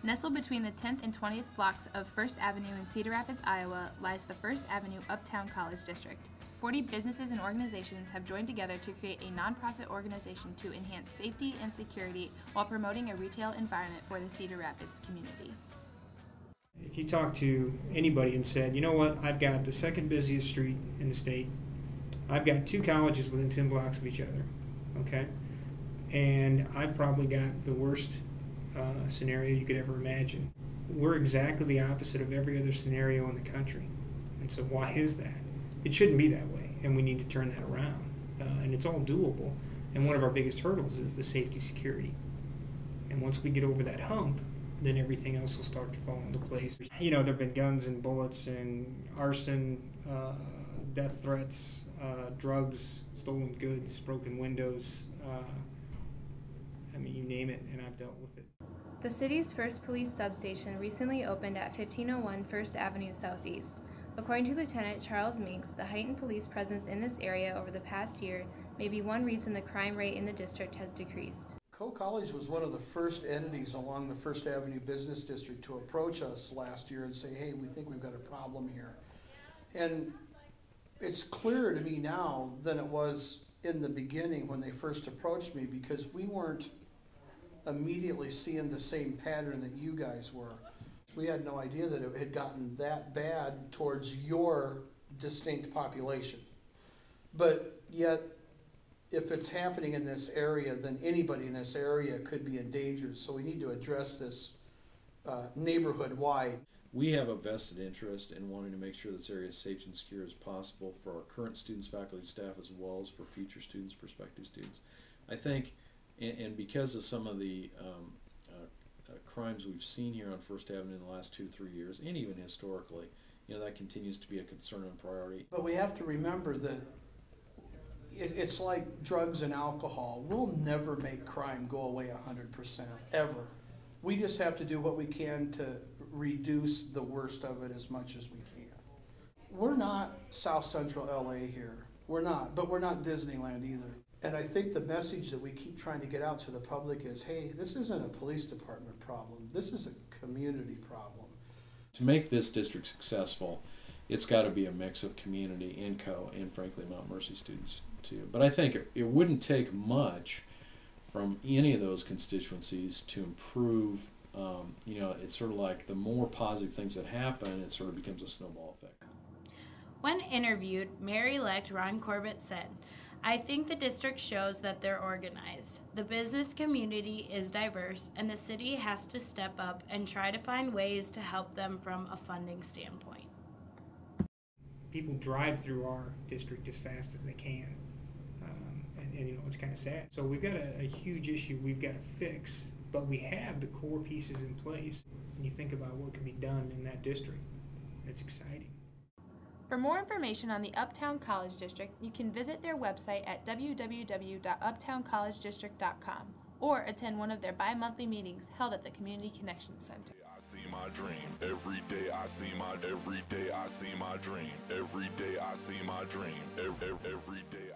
Nestled between the 10th and 20th blocks of First Avenue in Cedar Rapids, Iowa, lies the First Avenue Uptown College District. 40 businesses and organizations have joined together to create a nonprofit organization to enhance safety and security while promoting a retail environment for the Cedar Rapids community. If you talk to anybody and said, you know what, I've got the second busiest street in the state, I've got 2 colleges within 10 blocks of each other, okay, and I've probably got the worst scenario you could ever imagine. We're exactly the opposite of every other scenario in the country. And so why is that? It shouldn't be that way, and we need to turn that around. And it's all doable. And one of our biggest hurdles is the safety security. And once we get over that hump, then everything else will start to fall into place. You know, there have been guns and bullets and arson, death threats, drugs, stolen goods, broken windows. I mean, you name it, and I've dealt with it. The city's first police substation recently opened at 1501 First Avenue Southeast. According to Lieutenant Charles Meeks, the heightened police presence in this area over the past year may be one reason the crime rate in the district has decreased. Coe College was one of the first entities along the First Avenue Business District to approach us last year and say, hey, we think we've got a problem here. And it's clearer to me now than it was in the beginning when they first approached me, because we weren't immediately seeing the same pattern that you guys were. We had no idea that it had gotten that bad towards your distinct population. But yet, if it's happening in this area, then anybody in this area could be in danger. So we need to address this neighborhood-wide. We have a vested interest in wanting to make sure this area is safe and secure as possible for our current students, faculty, staff, as well as for future students, prospective students. I think, and because of some of the crimes we've seen here on First Avenue in the last 2 to 3 years, and even historically, you know, that continues to be a concern and priority. But we have to remember that it's like drugs and alcohol. We'll never make crime go away 100%, ever. We just have to do what we can to reduce the worst of it as much as we can. We're not South Central LA here. We're not, but we're not Disneyland either. And I think the message that we keep trying to get out to the public is, hey, this isn't a police department problem. This is a community problem. To make this district successful, it's got to be a mix of community, INCO, and frankly Mount Mercy students too. But I think it wouldn't take much from any of those constituencies to improve. You know, it's sort of like the more positive things that happen, it sort of becomes a snowball effect. When interviewed, Mayor-elect Ron Corbett said, "I think the district shows that they're organized. The business community is diverse, and the city has to step up and try to find ways to help them from a funding standpoint." People drive through our district as fast as they can, and you know, it's kind of sad. So we've got a huge issue we've got to fix, but we have the core pieces in place. When you think about what can be done in that district, it's exciting. For more information on the Uptown College District, you can visit their website at www.uptowncollegedistrict.com or attend one of their bi-monthly meetings held at the Community Connection Center. I see my dream. Every day I see my dream. Every day I see my dream. Every day